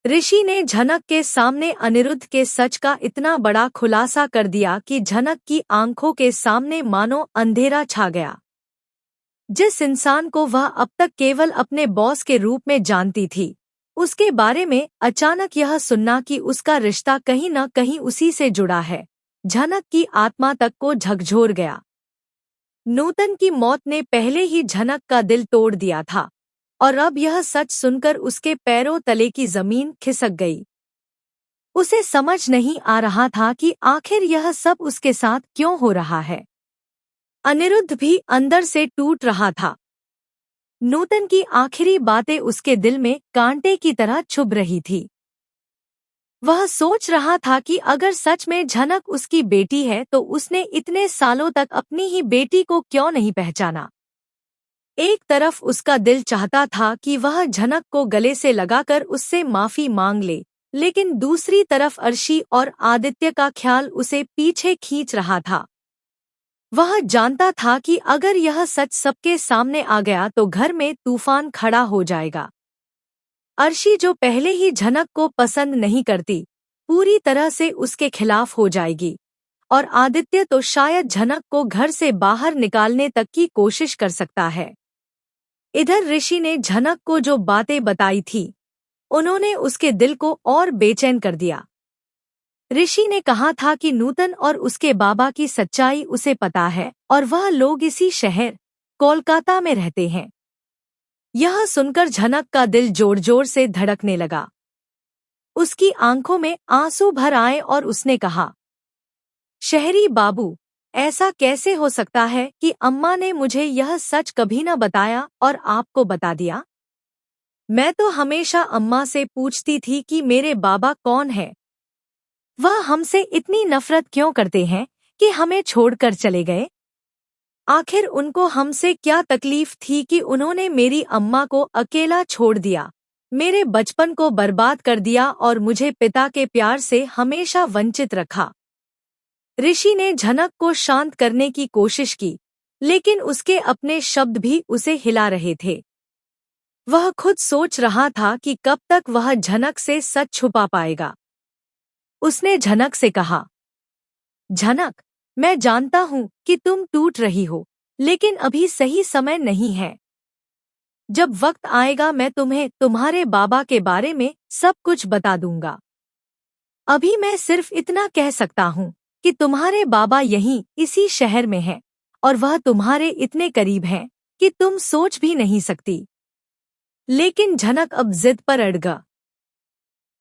ऋषि ने झनक के सामने अनिरुद्ध के सच का इतना बड़ा खुलासा कर दिया कि झनक की आंखों के सामने मानो अंधेरा छा गया। जिस इंसान को वह अब तक केवल अपने बॉस के रूप में जानती थी, उसके बारे में अचानक यह सुनना कि उसका रिश्ता कहीं न कहीं उसी से जुड़ा है, झनक की आत्मा तक को झकझोर गया। नूतन की मौत ने पहले ही झनक का दिल तोड़ दिया था, और अब यह सच सुनकर उसके पैरों तले की जमीन खिसक गई। उसे समझ नहीं आ रहा था कि आखिर यह सब उसके साथ क्यों हो रहा है। अनिरुद्ध भी अंदर से टूट रहा था। नूतन की आखिरी बातें उसके दिल में कांटे की तरह चुभ रही थी। वह सोच रहा था कि अगर सच में झनक उसकी बेटी है तो उसने इतने सालों तक अपनी ही बेटी को क्यों नहीं पहचाना। एक तरफ उसका दिल चाहता था कि वह झनक को गले से लगाकर उससे माफी मांग ले, लेकिन दूसरी तरफ अर्शी और आदित्य का ख्याल उसे पीछे खींच रहा था। वह जानता था कि अगर यह सच सबके सामने आ गया तो घर में तूफान खड़ा हो जाएगा। अर्शी, जो पहले ही झनक को पसंद नहीं करती, पूरी तरह से उसके खिलाफ हो जाएगी, और आदित्य तो शायद झनक को घर से बाहर निकालने तक की कोशिश कर सकता है। इधर ऋषि ने झनक को जो बातें बताई थी, उन्होंने उसके दिल को और बेचैन कर दिया। ऋषि ने कहा था कि नूतन और उसके बाबा की सच्चाई उसे पता है और वह लोग इसी शहर कोलकाता में रहते हैं। यह सुनकर झनक का दिल जोर जोर से धड़कने लगा। उसकी आंखों में आंसू भर आए और उसने कहा, शहरी बाबू, ऐसा कैसे हो सकता है कि अम्मा ने मुझे यह सच कभी न बताया और आपको बता दिया? मैं तो हमेशा अम्मा से पूछती थी कि मेरे बाबा कौन है। वह हमसे इतनी नफरत क्यों करते हैं कि हमें छोड़कर चले गए? आखिर उनको हमसे क्या तकलीफ थी कि उन्होंने मेरी अम्मा को अकेला छोड़ दिया, मेरे बचपन को बर्बाद कर दिया और मुझे पिता के प्यार से हमेशा वंचित रखा। ऋषि ने झनक को शांत करने की कोशिश की, लेकिन उसके अपने शब्द भी उसे हिला रहे थे। वह खुद सोच रहा था कि कब तक वह झनक से सच छुपा पाएगा। उसने झनक से कहा, झनक, मैं जानता हूँ कि तुम टूट रही हो, लेकिन अभी सही समय नहीं है। जब वक्त आएगा मैं तुम्हें तुम्हारे बाबा के बारे में सब कुछ बता दूंगा। अभी मैं सिर्फ इतना कह सकता हूँ कि तुम्हारे बाबा यहीं इसी शहर में हैं, और वह तुम्हारे इतने करीब हैं कि तुम सोच भी नहीं सकती। लेकिन झनक अब जिद पर अड़ गया।